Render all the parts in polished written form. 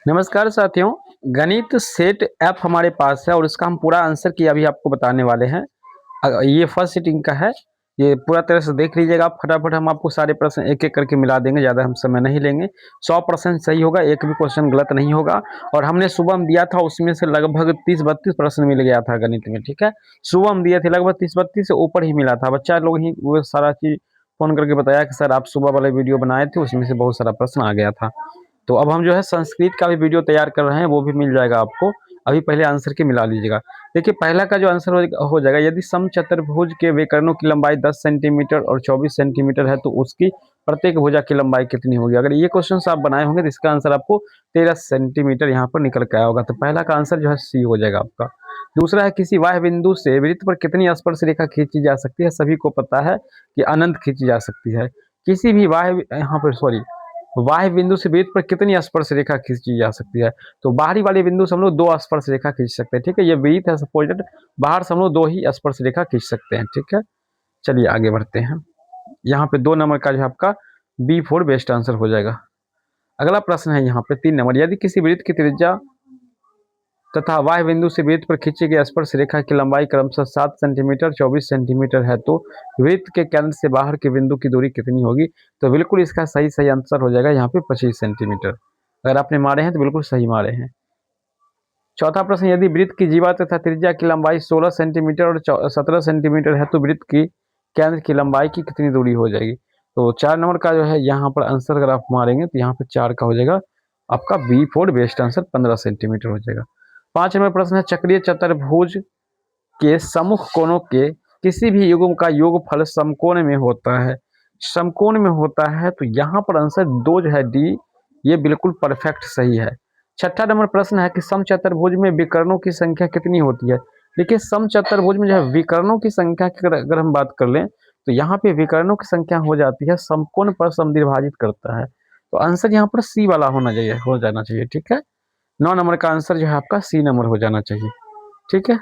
नमस्कार साथियों, गणित सेट ऐप हमारे पास है और इसका हम पूरा आंसर की अभी आपको बताने वाले हैं। ये फर्स्ट सीटिंग का है। ये पूरा तरह से देख लीजिएगा आप फटाफट। हम आपको सारे प्रश्न एक-एक करके मिला देंगे, ज़्यादा हम समय नहीं लेंगे। 100% सही होगा, एक भी क्वेश्चन गलत नहीं होगा। और हमने सुबह में दिया था उसमें से लगभग 30-32 प्रश्न मिल गया था गणित में, ठीक है? सुबह हम दिए थे लगभग 30-32 से ऊपर ही मिला था। बच्चा लोग ही वो सारा चीज़ फ़ोन करके बताया कि सर आप सुबह वाले वीडियो बनाए थे उसमें से बहुत सारा प्रश्न आ गया था। तो अब हम जो है संस्कृत का भी वीडियो तैयार कर रहे हैं, वो भी मिल जाएगा आपको। अभी पहले आंसर के मिला लीजिएगा। देखिए पहला का जो आंसर हो जाएगा, यदि समचतुर्भुज के विकर्णों की लंबाई 10 सेंटीमीटर और 24 सेंटीमीटर है तो उसकी प्रत्येक भुजा की लंबाई कितनी होगी? अगर ये क्वेश्चन आप बनाए होंगे तो इसका आंसर आपको 13 सेंटीमीटर यहाँ पर निकल के आया होगा। तो पहला का आंसर जो है सी हो जाएगा आपका। दूसरा है किसी बाह्य बिंदु से वृत्त पर कितनी स्पर्श रेखा खींची जा सकती है? सभी को पता है कि अनंत खींची जा सकती है। किसी भी बाह्य यहाँ पर सॉरी बाह्य बिंदु से वृत्त पर कितनी स्पर्श रेखा खींची जा सकती है? तो बाहरी वाले बिंदु से हम लोग 2 स्पर्श रेखा खींच सकते हैं, ठीक है? ये वृत्त है सपोज़िट, बाहर से हम लोग 2 ही स्पर्श रेखा खींच सकते हैं, ठीक है? चलिए आगे बढ़ते हैं। यहाँ पे 2 नंबर का जो है आपका B4 बेस्ट आंसर हो जाएगा। अगला प्रश्न है यहाँ पे 3 नंबर, यदि किसी वृत्त की त्रिज्या तथा बाह्य बिंदु से वृत्त पर खींची गई स्पर्श रेखा की लंबाई क्रमशः 7 सेंटीमीटर 24 सेंटीमीटर है तो वृत्त के केंद्र से बाहर के बिंदु की दूरी कितनी होगी? तो बिल्कुल इसका सही आंसर हो जाएगा यहाँ पे 25 सेंटीमीटर। अगर आपने मारे हैं तो बिल्कुल सही मारे हैं। चौथा प्रश्न, यदि वृत्त की जीवा तथा त्रिज्या की लंबाई 16 सेंटीमीटर और 17 सेंटीमीटर है तो वृत्त की केंद्र की लंबाई की कितनी दूरी हो जाएगी? तो 4 नंबर का जो है यहाँ पर आंसर अगर आप मारेंगे तो यहाँ पे 4 का हो जाएगा आपका B4 बेस्ट आंसर 15 सेंटीमीटर हो जाएगा। 5 नंबर प्रश्न है, चक्रीय चतुर्भुज के सम्मुख कोणों के किसी भी युग्म का योगफल समकोण में होता है। समकोण में होता है तो यहाँ पर आंसर 2 जो है डी, ये बिल्कुल परफेक्ट सही है। छठा नंबर प्रश्न है कि समचतुर्भुज में विकर्णों की संख्या कितनी होती है? देखिए समचतुर्भुज में जो है विकर्णों की संख्या की अगर हम बात कर लें तो यहाँ पे विकर्णों की संख्या हो जाती है समकोण पर समद्विभाजित करता है। तो आंसर यहाँ पर सी वाला हो जाना चाहिए, ठीक है? 9 नंबर का आंसर जो है आपका सी नंबर हो जाना चाहिए, ठीक है?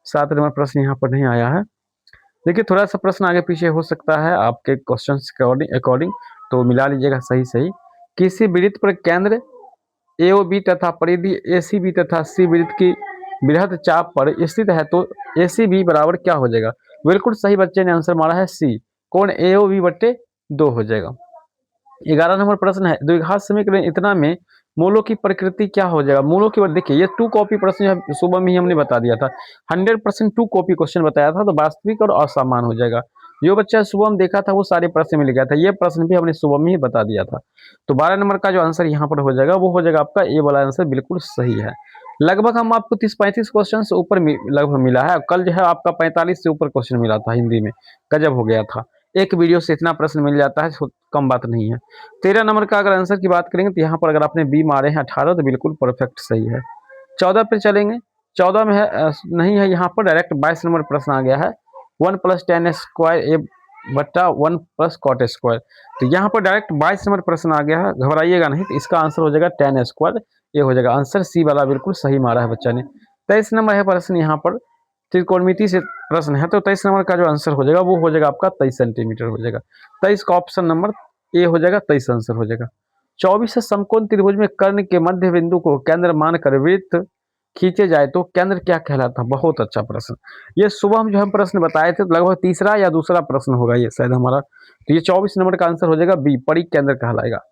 7 नंबर प्रश्न यहाँ पर नहीं आया है। देखिए थोड़ा सा प्रश्न आगे पीछे हो सकता है आपके क्वेश्चन के अकॉर्डिंग, तो मिला लीजिएगा सही। किसी वृत्त पर केंद्र AOB तथा परिधि ACB तथा C वृत्त की बृहद चाप पर स्थित है तो ACB बराबर क्या हो जाएगा? बिल्कुल सही बच्चे ने आंसर मारा है सी, कोण AOB/2 हो जाएगा। 11 नंबर प्रश्न है, द्विघात समीकरण इतना में मूलों की प्रकृति क्या हो जाएगा? मूलों की देखिए ये 2 कॉपी प्रश्न जो सुबह में ही हमने बता दिया था। 100% 2 कॉपी क्वेश्चन बताया था तो वास्तविक और असामान्य हो जाएगा। जो बच्चा सुबह में देखा था वो सारे प्रश्न मिल गया था। ये प्रश्न भी हमने सुबह में ही बता दिया था। तो 12 नंबर का जो आंसर यहाँ पर हो जाएगा वो हो जाएगा आपका ए वाला आंसर बिल्कुल सही है। लगभग हम आपको 30-35 क्वेश्चन से ऊपर लगभग मिला है। कल जो है आपका 45 से ऊपर क्वेश्चन मिला था हिंदी में, गजब हो गया था। एक वीडियो से इतना प्रश्न मिल जाता है, कम बात नहीं है। 13 नंबर का अगर आंसर की बात करेंगे तो यहाँ पर अगर आपने बी मारे हैं 18 तो बिल्कुल परफेक्ट सही है। 14 पे चलेंगे। 14 में है नहीं है, यहाँ पर डायरेक्ट 22 नंबर प्रश्न आ गया है। 1 + tan स्क्वायर ए बट्टा 1 + cot स्क्वायर। तो यहाँ पर डायरेक्ट 22 नंबर प्रश्न आ गया है, घबराइएगा नहीं। तो इसका आंसर हो जाएगा tan स्क्वायर, ये हो जाएगा आंसर। सी वाला बिल्कुल सही मारा है बच्चा ने। 23 नंबर है प्रश्न, यहाँ पर त्रिकोणमिति से प्रश्न है तो 23 नंबर का जो आंसर हो जाएगा वो हो जाएगा आपका 23 सेंटीमीटर हो जाएगा। 23 का ऑप्शन नंबर ए हो जाएगा, 23 आंसर हो जाएगा। 24 से समकोण त्रिभुज में कर्ण के मध्य बिंदु को केंद्र मानकर वृत्त खींचे जाए तो केंद्र क्या कहलाता है? बहुत अच्छा प्रश्न। ये सुबह हम जो हम प्रश्न बताए थे लगभग तीसरा या दूसरा प्रश्न होगा ये शायद हमारा। तो ये 24 नंबर का आंसर हो जाएगा बी, परिकेंद्र कहलाएगा।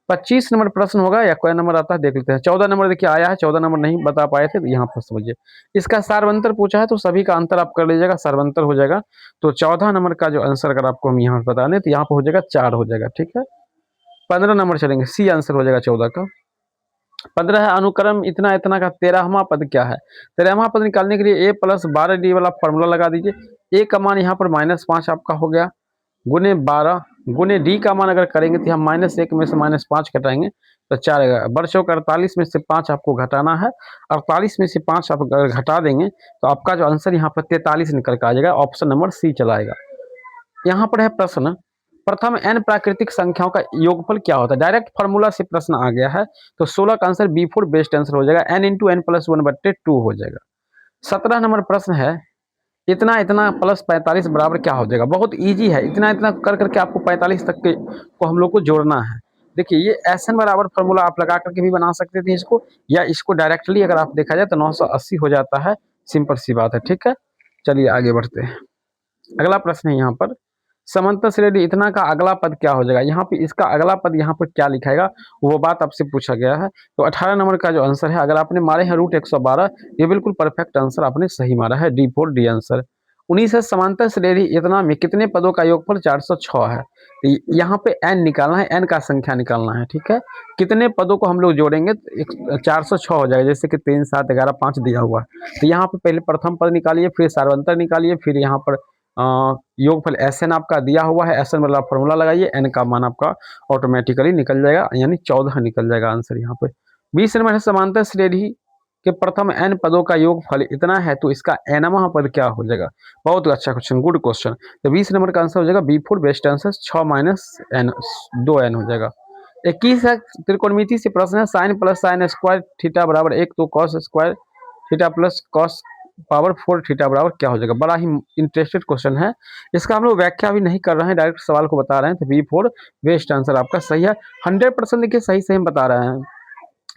25 नंबर प्रश्न होगा या कोई नंबर आता है देख लेते हैं। 14 नंबर देखिए आया है, 14 नंबर नहीं बता पाए थे तो यहाँ पर समझिए। इसका सार्वंतर पूछा है तो सभी का अंतर आप कर लीजिएगा, सार्वंतर हो जाएगा। तो 14 नंबर का जो आंसर अगर आपको हम यहाँ बता दें तो यहाँ पर हो जाएगा 4 हो जाएगा, ठीक है? 15 नंबर चलेंगे, सी आंसर हो जाएगा 14 का। 15 है, अनुक्रम इतना इतना का 13वां पद क्या है? 13वां पद निकालने के लिए a + 12d वाला फॉर्मूला लगा दीजिए। a का मान यहाँ पर -5 आपका हो गया, गुने 12 गुने डी का मान अगर करेंगे तो हम -1 में से -5 घटाएंगे तो 4 आएगा। बरसों का 48 में से 5 आपको घटाना है। 48 में से 5 आप अगर घटा देंगे तो आपका जो आंसर यहाँ पर 43 निकल कर आ जाएगा। ऑप्शन नंबर सी चलाएगा। यहाँ पर है प्रश्न, प्रथम n प्राकृतिक संख्याओं का योगफल क्या होता है? डायरेक्ट फार्मूला से प्रश्न आ गया है तो 16 का आंसर B4 बेस्ट आंसर हो जाएगा। n × n + 1/2 हो जाएगा। 17 नंबर प्रश्न है, इतना इतना प्लस 45 बराबर क्या हो जाएगा? बहुत इजी है, इतना इतना कर करके आपको 45 तक के को हम लोग को जोड़ना है। देखिए ये एस एन बराबर फॉर्मूला आप लगा करके भी बना सकते थे इसको, या इसको डायरेक्टली अगर आप देखा जाए तो 980 हो जाता है, सिंपल सी बात है। ठीक है, चलिए आगे बढ़ते हैं। अगला प्रश्न है यहाँ पर, समांतर श्रेणी इतना का अगला पद क्या हो जाएगा। यहाँ पे इसका अगला पद यहाँ पर क्या लिखाएगा वो बात आपसे पूछा गया है। तो 18 नंबर का जो आंसर है, अगर आपने मारे हैं √112, ये बिल्कुल परफेक्ट आंसर आपने सही मारा है, D4 डी आंसर। 19 है, समांतर श्रेणी इतना में कितने पदों का योगफल 406 है। तो यहाँ पे n निकालना है, n का संख्या निकालना है। ठीक है, कितने पदों को हम लोग जोड़ेंगे तो 406 हो जाएगा, जैसे कि 3 7 11 5 दिया हुआ है। तो यहाँ पे पहले प्रथम पद निकालिए, फिर सार्वंतर निकालिए, फिर यहाँ पर योगफल Sn आपका दिया हुआ है, Sn वाला फॉर्मूला लगाइए, n का मान आपका ऑटोमेटिकली निकल जाएगा, यानी 14 निकल जाएगा आंसर यहाँ पे। 20 नंबर है, समांतर श्रेणी के प्रथम n पदों का योगफल इतना है तो इसका nवां पद क्या हो जाएगा। बहुत अच्छा क्वेश्चन, गुड क्वेश्चन। तो 20 नंबर का आंसर हो जाएगा B4 best answer, 6 - n 2n हो जाएगा। 21 है, त्रिकोणमिति से प्रश्न है, sine plus sine square theta बराबर 1 तो cos square theta plus cos power 4 theta बराबर क्या हो जाएगा। बड़ा ही इंटरेस्टेड क्वेश्चन है, इसका हम लोग व्याख्या भी नहीं कर रहे हैं, डायरेक्ट सवाल को बता रहे हैं। तो B4 बेस्ट आंसर आपका सही है, 100% देखिए सही से हम बता रहे हैं।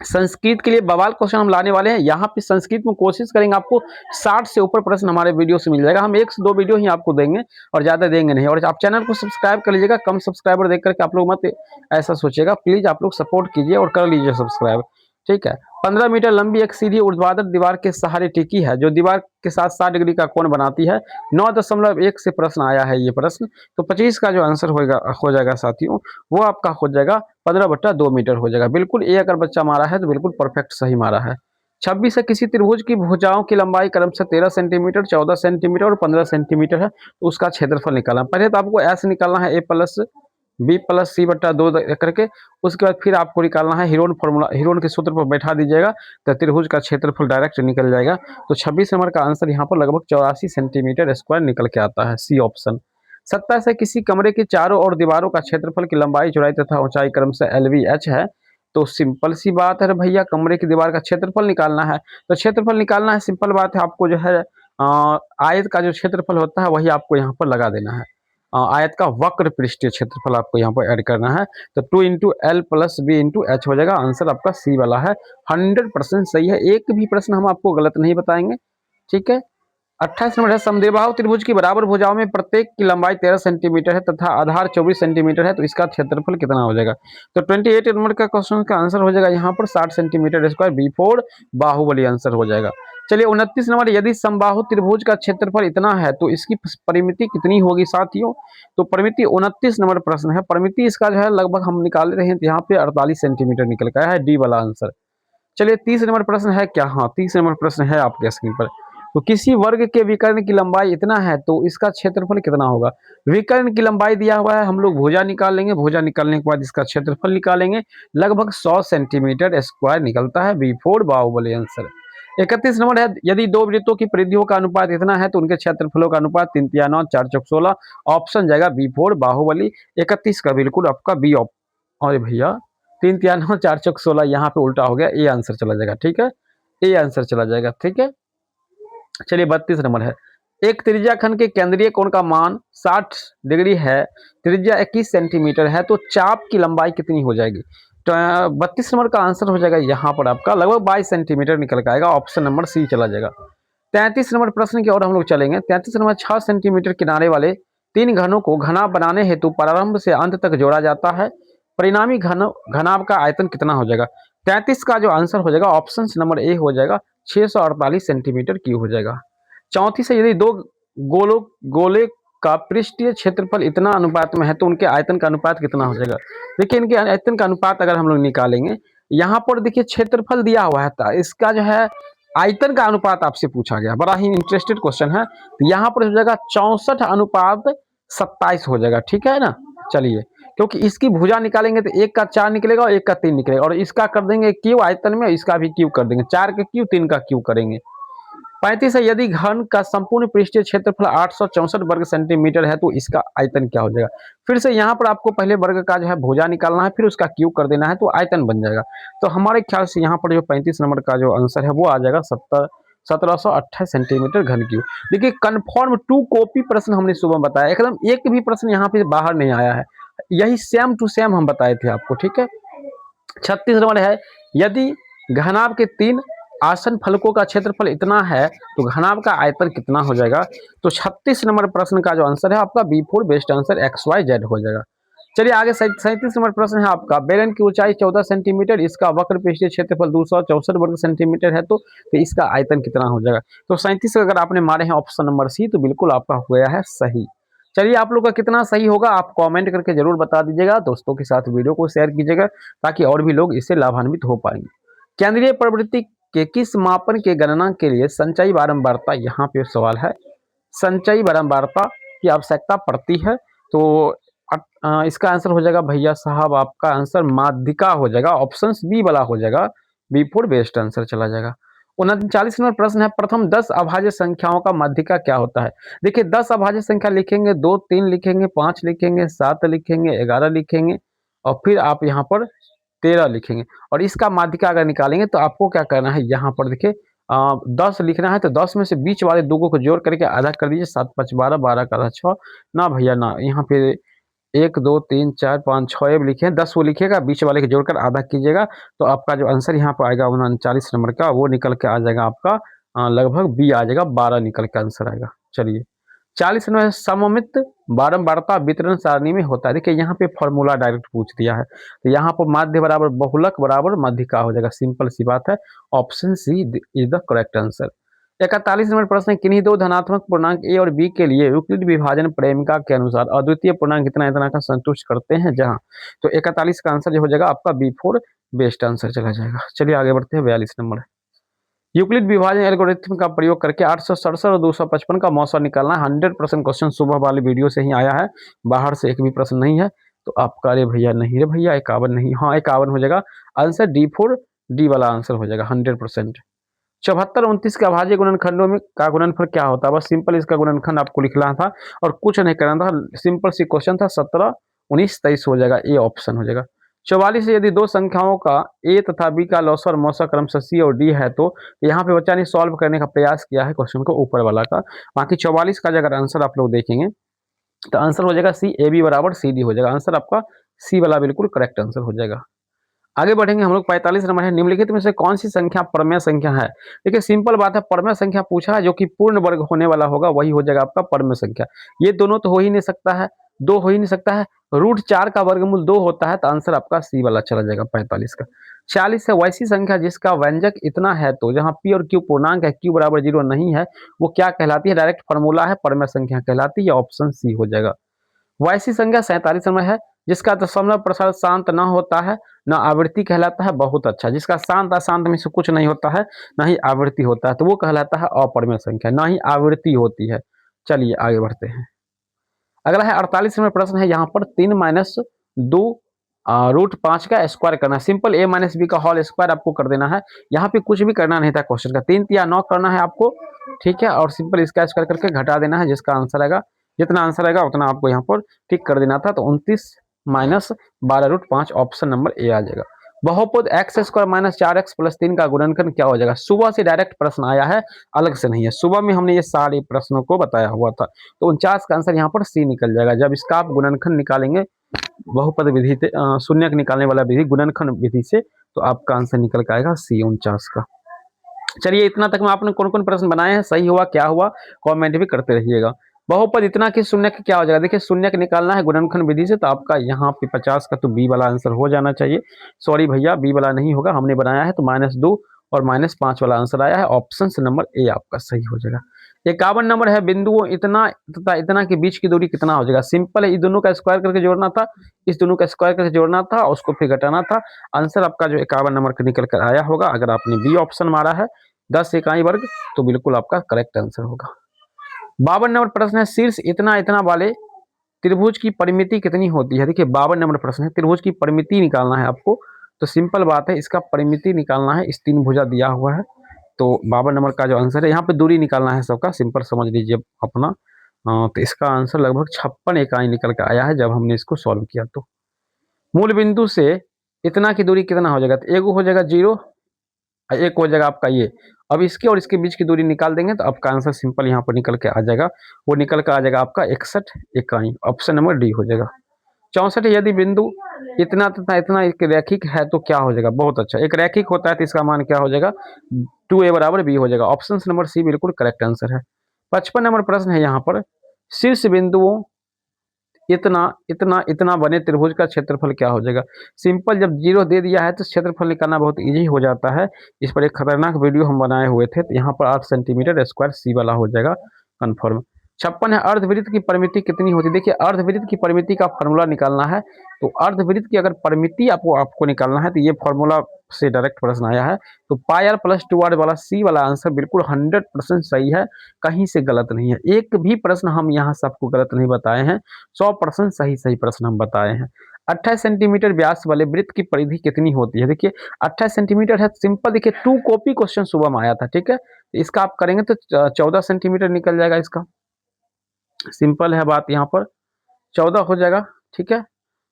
संस्कृत के लिए बवाल क्वेश्चन हम लाने वाले हैं, यहाँ पे संस्कृत में कोशिश करेंगे आपको 60 से ऊपर प्रश्न हमारे वीडियो से मिल जाएगा। हम 1 से 2 वीडियो ही आपको देंगे और ज़्यादा देंगे नहीं। और आप चैनल को सब्सक्राइब कर लीजिएगा, कम सब्सक्राइबर देख करके आप लोग मत ऐसा सोचिएगा, प्लीज़ आप लोग सपोर्ट कीजिए और कर लीजिए सब्सक्राइब। ठीक है, 15 मीटर लंबी एक सीधी ऊर्ध्वाधर दीवार के सहारे टिकी है, जो दीवार के साथ 60 डिग्री का कोण बनाती है। 9.1 से प्रश्न आया है ये प्रश्न, तो 25 का जो आंसर हो जाएगा साथियों, वो आपका हो जाएगा 15/2 मीटर हो जाएगा। बिल्कुल ए अगर बच्चा मारा है तो बिल्कुल परफेक्ट सही मारा है। 26 है, किसी त्रिभुज की भुजाओं की लंबाई क्रमशः 13 सेंटीमीटर, 14 सेंटीमीटर और 15 सेंटीमीटर है, तो उसका क्षेत्रफल निकालना। पहले तो आपको ऐसे निकालना है, A+B+C/2 करके, उसके बाद फिर आपको निकालना है हीरोन फॉर्मूला, हीरोन के सूत्र पर बैठा दीजिएगा तो त्रिभुज का क्षेत्रफल डायरेक्ट निकल जाएगा। तो 26 नंबर का आंसर यहाँ पर लगभग 84 सेंटीमीटर स्क्वायर निकल के आता है, सी ऑप्शन। 27 है, किसी कमरे के चारों ओर दीवारों का क्षेत्रफल की लंबाई चौड़ाई तथा ऊंचाई क्रमशः LVH है। तो सिंपल सी बात है भैया, कमरे की दीवार का क्षेत्रफल निकालना है, तो क्षेत्रफल निकालना है, सिंपल बात है। आपको जो है आयत का जो क्षेत्रफल होता है वही आपको यहाँ पर लगा देना है। आयत का वक्र पृष्ठीय क्षेत्रफल आपको यहाँ पर ऐड करना है, तो 2 × L + B × H हो जाएगा। आंसर आपका सी वाला है, 100% सही है, एक भी प्रश्न हम आपको गलत नहीं बताएंगे। ठीक है, 28 नंबर है, समद्विबाहु त्रिभुज की बराबर भुजाओं में प्रत्येक की लंबाई 13 सेंटीमीटर है तथा आधार 24 सेंटीमीटर है, तो इसका क्षेत्रफल कितना हो जाएगा। तो 28 नंबर का क्वेश्चन का आंसर हो जाएगा यहाँ पर 60 centimetre square, B4 Baahubali answer हो जाएगा। चलिए 29 नंबर, यदि समबाहु त्रिभुज का क्षेत्रफल इतना है तो इसकी परिमिति कितनी होगी साथियों। तो परिमिति 29 नंबर प्रश्न है, परिमिति इसका जो है लगभग हम निकाल रहे हैं, तो यहाँ पे 48 सेंटीमीटर निकल गया है, डी वाला आंसर। चलिए 30 नंबर प्रश्न है क्या, हाँ 30 नंबर प्रश्न है आपके स्क्रीन पर। तो किसी वर्ग के विकर्ण की लंबाई इतना है तो इसका क्षेत्रफल कितना होगा। विकर्ण की लंबाई दिया हुआ है, हम लोग भुजा निकाल लेंगे, भुजा निकालने के बाद इसका क्षेत्रफल निकालेंगे, लगभग 100 सेंटीमीटर स्क्वायर निकलता है, B4 बाहुबली आंसर। 31 नंबर है, यदि दो वृत्तों की परिधियों का अनुपात इतना है तो उनके क्षेत्रफलों का अनुपात 3 × 9 4 × 16, ऑप्शन जाएगा B4 बाहुबली। 31 का बिल्कुल आपका बी ऑप्शन। अरे भैया 3 × 9 4 × 16 यहाँ पे उल्टा हो गया, ए आंसर चला जाएगा। ठीक है, ए आंसर चला जाएगा। ठीक है, चलिए 32 नंबर है, एक त्रिज्या खंड के केंद्रीय कोण का मान 60 डिग्री है, त्रिज्या 21 सेंटीमीटर है, तो चाप की लंबाई कितनी हो जाएगी। तो 32 नंबर का आंसर हो जाएगा यहाँ पर आपका लगभग 22 सेंटीमीटर निकल के आएगा, ऑप्शन नंबर सी चला जाएगा। 33 नंबर प्रश्न की ओर हम लोग चलेंगे। 33 नंबर, 6 सेंटीमीटर किनारे वाले 3 घनों को घना बनाने हेतु प्रारंभ से अंत तक जोड़ा जाता है, परिणामी घनाभ का आयतन कितना हो जाएगा। 33 का जो आंसर हो जाएगा ऑप्शन नंबर ए हो जाएगा, 648 सेंटीमीटर क्यूब हो जाएगा। 34 से, यदि दो गोले का पृष्ठीय क्षेत्रफल इतना अनुपात में है तो उनके आयतन का अनुपात कितना हो जाएगा। देखिए इनके आयतन का अनुपात अगर हम लोग निकालेंगे, यहाँ पर देखिए क्षेत्रफल दिया हुआ है, इसका जो है आयतन का अनुपात आपसे पूछा गया, बड़ा ही इंटरेस्टेड क्वेश्चन है। तो यहाँ पर हो जाएगा 64:27 हो जाएगा। ठीक है ना, चलिए क्योंकि इसकी भुजा निकालेंगे तो एक का 4 निकलेगा और एक का 3 निकलेगा, और इसका कर देंगे क्यू आयतन में, इसका भी क्यू कर देंगे, 4 का क्यू 3 का क्यू करेंगे। 35 है, यदि घन का संपूर्ण पृष्ठीय क्षेत्रफल 864 वर्ग सेंटीमीटर है तो इसका आयतन क्या हो जाएगा। फिर से यहाँ पर आपको पहले वर्ग का जो है भुजा निकालना है, फिर उसका क्यूब कर देना है, तो आयतन बन जाएगा। तो हमारे ख्याल से यहाँ पर जो 35 नंबर का जो आंसर है वो आ जाएगा 1728 सेंटीमीटर घन क्यूब। देखिए कन्फर्म 2 कॉपी प्रश्न हमने सुबह बताया, एकदम एक भी प्रश्न यहाँ पे बाहर नहीं आया है, यही सेम टू सेम हम बताए थे आपको, ठीक है। 36 नंबर है, यदि घनाभ के 3 आसन फलकों का क्षेत्रफल इतना है तो घनाभ का आयतन कितना हो जाएगा। तो 36 नंबर प्रश्न का जो आंसर है आपका B4 बेस्ट आंसर XYZ हो जाएगा। चलिए आगे 37 नंबर प्रश्न है आपका, बेलन की ऊंचाई 14 सेंटीमीटर, इसका वक्र पृष्ठीय क्षेत्रफल 264 वर्ग सेंटीमीटर है, तो इसका आयतन कितना हो जाएगा। तो 37 अगर आपने मारे हैं ऑप्शन नंबर सी तो बिल्कुल आपका हो गया है सही। चलिए आप लोग का कितना सही होगा आप कमेंट करके जरूर बता दीजिएगा, दोस्तों के साथ वीडियो को शेयर कीजिएगा ताकि और भी लोग इससे लाभान्वित हो पाएंगे। केंद्रीय प्रवृत्ति के किस मापन के गणना के लिए संचयी बारंबारता, यहाँ पे सवाल है, संचयी बारंबारता की आवश्यकता पड़ती है। तो इसका आंसर हो जाएगा भैया साहब, आपका आंसर माध्यिका हो जाएगा, ऑप्शन बी वाला हो जाएगा, B4 बेस्ट आंसर चला जाएगा। 39 नंबर प्रश्न है, प्रथम 10 अभाज्य संख्याओं का माध्यिका क्या होता है। देखिए 10 अभाज्य संख्या लिखेंगे, 2 3 लिखेंगे, 5 लिखेंगे, 7 लिखेंगे, 11 लिखेंगे और फिर आप यहाँ पर 13 लिखेंगे और इसका माध्यिका अगर निकालेंगे तो आपको क्या करना है, यहाँ पर देखिए 10 लिखना है तो 10 में से बीच वाले दो को जोड़ करके आधा कर दीजिए, 7 5 12, 12 का 6 ना भैया ना, यहाँ पे 1 2 3 4 5 6 अब लिखे, 10 वो लिखिएगा, बीच वाले को जोड़कर आधा कीजिएगा तो आपका जो आंसर यहाँ पर आएगा 39 नंबर का वो निकल के आ जाएगा आपका लगभग बी आ जाएगा, 12 निकल के आंसर आएगा। चलिए 40 नंबर सममित बारंबारता वितरण सारणी में होता है। देखिए यहाँ पे फॉर्मूला डायरेक्ट पूछ दिया है तो यहाँ पर माध्य बराबर बहुलक बराबर माध्यिका हो जाएगा, सिंपल सी बात है, option C is the correct answer. 41 number प्रश्न, किन्हीं दो धनात्मक पूर्णांक ए और बी के लिए यूक्लिड विभाजन प्रेमिका के अनुसार अद्वितीय पूर्णांक इतना इतना का संतुष्ट करते हैं जहां, तो 41 का आंसर जो हो जाएगा आपका B4 बेस्ट आंसर चला जाएगा। चलिए आगे बढ़ते हैं 42 नंबर, यूक्लिड विभाजन एल्गोरिथम का प्रयोग करके 867 और 255 का मौसा निकालना है। 100% क्वेश्चन सुबह वाले वीडियो से ही आया है, बाहर से एक भी प्रश्न नहीं है। तो आपका अरे भैया नहीं रे भैया 51 नहीं, हाँ 51 हो जाएगा आंसर, D4 डी वाला आंसर हो जाएगा 100%। 74 29 के अभाज्य गुणनखंडों में का गुणनफल क्या होता है, बस सिंपल इसका गुणनखंड आपको लिखना था और कुछ नहीं करना था, सिंपल सी क्वेश्चन था, 17 19 23 हो जाएगा, ए ऑप्शन हो जाएगा। 44 से यदि दो संख्याओं का ए तथा बी का लौसा और मौसा क्रमशः सी और डी है तो यहाँ पे बच्चा ने सॉल्व करने का प्रयास किया है क्वेश्चन को ऊपर वाला का। बाकी 44 का अगर आंसर आप लोग देखेंगे तो आंसर हो जाएगा सी, ए बी बराबर सी डी हो जाएगा, आंसर आपका सी वाला बिल्कुल करेक्ट आंसर हो जाएगा। आगे बढ़ेंगे हम लोग, 45 नंबर है, निम्नलिखित में से कौन सी संख्या परमेय संख्या है। देखिए सिंपल बात है, परमेय संख्या पूछा है जो कि पूर्ण वर्ग होने वाला होगा वही हो जाएगा आपका परमेय संख्या। ये दोनों तो हो ही नहीं सकता है, दो हो ही नहीं सकता है, √4 का वर्गमूल 2 होता है तो आंसर आपका सी वाला चला जाएगा 45 का। 46 है, वैसी संख्या जिसका व्यंजक इतना है तो जहाँ पी और क्यू पूर्णांक है, क्यू बराबर 0 नहीं है, वो क्या कहलाती है, डायरेक्ट फॉर्मूला है, परमेय संख्या कहलाती है, ऑप्शन सी हो जाएगा। वैसी संख्या 47 नंबर है, जिसका दशमलव प्रसार शांत न होता है न आवृत्ति कहलाता है, बहुत अच्छा, जिसका शांत अशांत में से कुछ नहीं होता है ना ही आवृत्ति होता है तो वो कहलाता है अपरमेय संख्या, ना ही आवृत्ति होती है। चलिए आगे बढ़ते हैं, अगला है 48 नंबर प्रश्न है, यहाँ पर 3 - 2 √5 का स्क्वायर करना है, सिंपल a - b का होल स्क्वायर आपको कर देना है, यहाँ पे कुछ भी करना नहीं था क्वेश्चन का, 3 या 9 करना है आपको, ठीक है, और सिंपल इसका स्क्वायर करके घटा देना है, जिसका आंसर आएगा, जितना आंसर आएगा उतना आपको यहाँ पर ठीक कर देना था, तो 29 - 12√5 ऑप्शन नंबर ए आ जाएगा। बहुपद x² - 4x + 3 का गुणनखंड क्या हो जाएगा, सुबह से डायरेक्ट प्रश्न आया है, अलग से नहीं है, सुबह में हमने ये सारे प्रश्नों को बताया हुआ था, तो 49 का आंसर यहाँ पर सी निकल जाएगा। जब इसका आप गुणनखंड निकालेंगे बहुपद विधि से, शून्य निकालने वाला विधि गुणनखंड विधि से, तो आपका आंसर निकल के आएगा सी 49 का। चलिए इतना तक में आपने कौन कौन प्रश्न बनाए हैं, सही हुआ क्या हुआ कमेंट भी करते रहिएगा। बहुपद इतना कि शून्य का क्या हो जाएगा, देखिए शून्य का निकालना है गुणनखंड विधि से, तो आपका यहाँ पे 50 का तो बी वाला आंसर हो जाना चाहिए, सॉरी भैया बी वाला नहीं होगा, हमने बनाया है तो -2 और -5 वाला आंसर आया है, ऑप्शन नंबर ए आपका सही हो जाएगा। 51 नंबर है, बिंदुओं इतना तथा इतना के बीच की दूरी कितना हो जाएगा, सिंपल है, इस दोनों का स्क्वायर करके जोड़ना था, इस दोनों का स्क्वायर करके जोड़ना था, उसको फिर घटाना था, आंसर आपका जो 51 नंबर का निकल कर आया होगा। अगर आपने बी ऑप्शन मारा है 10 इकाई वर्ग तो बिल्कुल आपका करेक्ट आंसर होगा। 52 नंबर प्रश्न है, शीर्ष इतना इतना वाले त्रिभुज की परिमिति कितनी होती है। देखिए 52 नंबर प्रश्न है, त्रिभुज की परिमिति निकालना है आपको, तो सिंपल बात है, इसका परिमिति निकालना है, इस 3 भुजा दिया हुआ है, तो 52 नंबर का जो आंसर है, यहाँ पे दूरी निकालना है सबका, सिंपल समझ लीजिए अपना, तो इसका आंसर लगभग 56 इकाई निकल के आया है जब हमने इसको सॉल्व किया। तो मूल बिंदु से इतना की दूरी कितना हो जाएगा, तो एक हो जाएगा 0, एक हो जाएगा आपका ये, अब इसके और इसके बीच की दूरी निकाल देंगे तो आपका आंसर सिंपल यहाँ पर निकल के आ जाएगा, वो निकल के आ जाएगा आपका 61 इकाई, ऑप्शन नंबर डी हो जाएगा। 64 यदि बिंदु इतना तथा इतना एक रैखिक है तो क्या हो जाएगा, बहुत अच्छा, एक रैखिक होता है तो इसका मान क्या हो जाएगा, 2a बराबर b हो जाएगा। ऑप्शन नंबर सी बिल्कुल करेक्ट आंसर है। 55 नंबर प्रश्न है यहाँ पर, शीर्ष बिंदुओं इतना इतना इतना बने त्रिभुज का क्षेत्रफल क्या हो जाएगा। सिंपल, जब जीरो दे दिया है तो क्षेत्रफल निकालना बहुत इजी हो जाता है। इस पर एक खतरनाक वीडियो हम बनाए हुए थे, तो यहाँ पर 8 सेंटीमीटर स्क्वायर सी वाला हो जाएगा कन्फर्म। 56 है, अर्धवृत्त की परिमिति कितनी होती है। देखिए अर्धवृत्त की परिमिति का फॉर्मूला निकालना है, तो अर्धवृत्त की अगर परिमिति आपको निकालना है तो ये फॉर्मूला से डायरेक्ट प्रश्न आया है। तो पाई आर प्लस 2r वाला सी वाला आंसर बिल्कुल 100% सही है, कहीं से गलत नहीं है। एक भी प्रश्न हम यहाँ से आपको गलत नहीं बताए हैं, 100% सही सही प्रश्न हम बताए हैं। 28 सेंटीमीटर व्यास वाले वृत्त की परिधि कितनी होती है। देखिए 28 सेंटीमीटर है, सिंपल, देखिए 2 कॉपी क्वेश्चन सुबह में आया था, ठीक है। इसका आप करेंगे तो 14 सेंटीमीटर निकल जाएगा इसका, सिंपल है बात, यहाँ पर 14 हो जाएगा, ठीक है।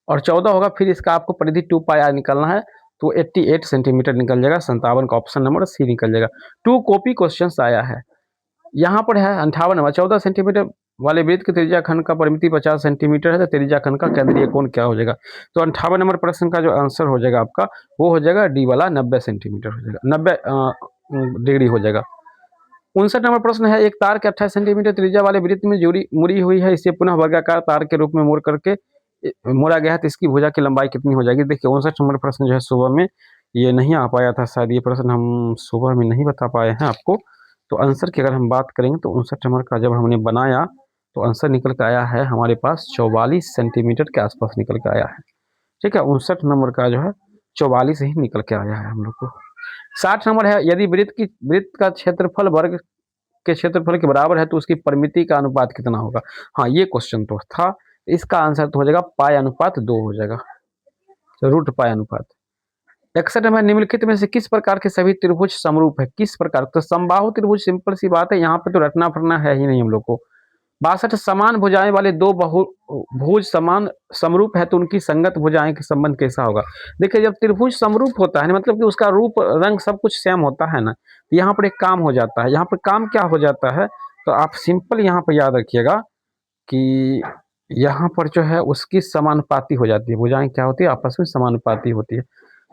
और 14 होगा, फिर इसका आपको परिधि 2 पाई आर निकालना है तो 88 सेंटीमीटर निकल जाएगा, 57 का ऑप्शन नंबर सी निकल जाएगा। 2 कॉपी क्वेश्चन आया है। यहाँ पर है 58 नंबर, 14 सेंटीमीटर वाले वृत्त की त्रिज्या खंड का परिमिति 50 सेंटीमीटर है, तो त्रिज्या खंड का केंद्रीय कोण क्या हो जाएगा। तो 58 नंबर प्रश्न का जो आंसर हो जाएगा आपका वो हो जाएगा डी वाला, 90 सेंटीमीटर हो जाएगा, 90 डिग्री हो जाएगा। 59 नंबर प्रश्न है, एक तार के 28 सेंटीमीटर त्रिज्या वाले वृत्त में जुड़ी मुड़ी हुई है, इसे पुनः वर्गाकार तार के रूप में मोड़ करके मोड़ा गया है, तो इसकी भुजा की लंबाई कितनी हो जाएगी। देखिए 59 नंबर प्रश्न जो है सुबह में ये नहीं आ पाया था, शायद ये प्रश्न हम सुबह में नहीं बता पाए हैं आपको। तो आंसर की अगर हम बात करेंगे तो 59 नंबर का जब हमने बनाया तो आंसर निकल के आया है हमारे पास 44 सेंटीमीटर के आसपास निकल के आया है, ठीक है। 59 नंबर का जो है 44 ही निकल के आया है हम लोग को। 60 नंबर है, यदि वृत्त का क्षेत्रफल वर्ग के क्षेत्रफल के बराबर है तो उसकी परिमिति का अनुपात कितना होगा। हाँ ये क्वेश्चन तो था, इसका आंसर तो हो जाएगा पाई अनुपात 2 हो जाएगा, तो रूट पाई अनुपात। 61 में निम्नलिखित में से किस प्रकार के सभी त्रिभुज समरूप है, किस प्रकार, तो समबाहु त्रिभुज, सिंपल सी बात है, यहाँ पे तो रटना फटना है ही नहीं हम लोग को। 62 समान भुजाएं वाले दो भुज समान समरूप है तो उनकी संगत भुजाएं के संबंध कैसा होगा। देखिए जब त्रिभुज समरूप होता है ना, मतलब कि उसका रूप रंग सब कुछ सेम होता है ना, तो यहाँ पर एक काम हो जाता है। यहाँ पर काम क्या हो जाता है, तो आप सिंपल यहाँ पर याद रखिएगा कि यहाँ पर जो है उसकी समानुपाती हो जाती है, भुजाएं क्या होती है, आपस में समानुपाती होती है।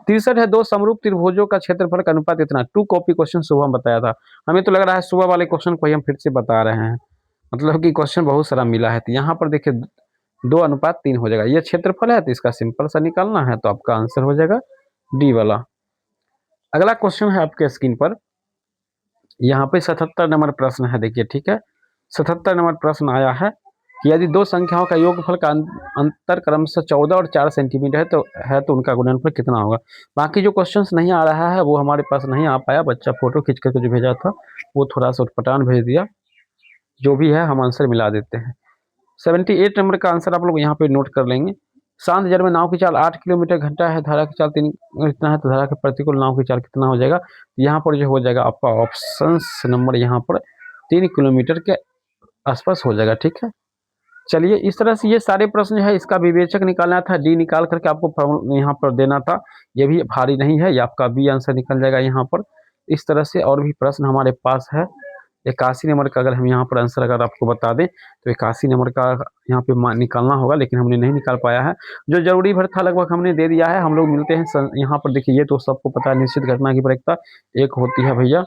63 है, दो समरूप त्रिभुजों का क्षेत्रफल का अनुपात इतना। 2 कॉपी क्वेश्चन सुबह हम बताया था, हमें तो लग रहा है सुबह वाले क्वेश्चन को ही हम फिर से बता रहे हैं, मतलब कि क्वेश्चन बहुत सारा मिला है। तो यहाँ पर देखिए 2:3 हो जाएगा, ये क्षेत्रफल है तो इसका सिंपल सा निकालना है, तो आपका आंसर हो जाएगा डी वाला। अगला क्वेश्चन है आपके स्क्रीन पर, यहाँ पे 77 नंबर प्रश्न है, देखिए ठीक है। 77 नंबर प्रश्न आया है कि यदि दो संख्याओं का योगफल का अंतर क्रमशः 14 और 4 सेंटीमीटर है तो उनका गुणनफल कितना होगा। बाकी जो क्वेश्चंस नहीं आ रहा है वो हमारे पास नहीं आ पाया, बच्चा फोटो खींच करके जो भेजा था वो थोड़ा सा उटपटांग भेज दिया, जो भी है हम आंसर मिला देते हैं। 78 नंबर का आंसर आप लोग यहाँ पे नोट कर लेंगे। शांत जल में नाव की चाल 8 किलोमीटर घंटा है, धारा की चाल 3 इतना है, तो धारा के प्रतिकूल नाव की चाल कितना हो जाएगा। यहाँ पर जो हो जाएगा आपका ऑप्शन नंबर यहाँ पर 3 किलोमीटर के आसपास हो जाएगा, ठीक है। चलिए इस तरह से ये सारे प्रश्न जो है इसका विवेचक निकालना था, डी निकाल करके आपको यहाँ पर देना था, ये भी भारी नहीं है, ये आपका बी आंसर निकल जाएगा यहाँ पर। इस तरह से और भी प्रश्न हमारे पास है। 81 नंबर का अगर हम यहाँ पर आंसर अगर आपको बता दें तो 81 नंबर का यहाँ पे निकालना होगा, लेकिन हमने नहीं निकाल पाया है। जो जरूरी भर था लगभग हमने दे दिया है। हम लोग मिलते हैं यहाँ पर, देखिए ये तो सबको पता है, निश्चित घटना की प्रयोक्ता एक होती है भैया,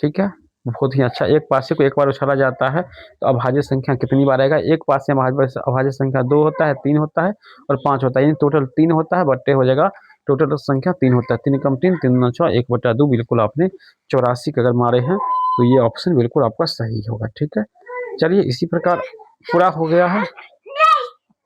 ठीक है, बहुत ही अच्छा। एक पासे को एक बार उछाला जाता है तो अभाज्य संख्या कितनी बार आएगा। एक पासे में अभाज्य संख्या 2 होता है, 3 होता है और 5 होता है, यानी टोटल 3 होता है, बट्टे हो जाएगा टोटल संख्या 3 होता है। 3 कम 3, 3 9 6, 1/2, बिल्कुल आपने 84 अगर मारे हैं तो ये ऑप्शन बिल्कुल आपका सही होगा, ठीक है। चलिए इसी प्रकार पूरा हो गया है।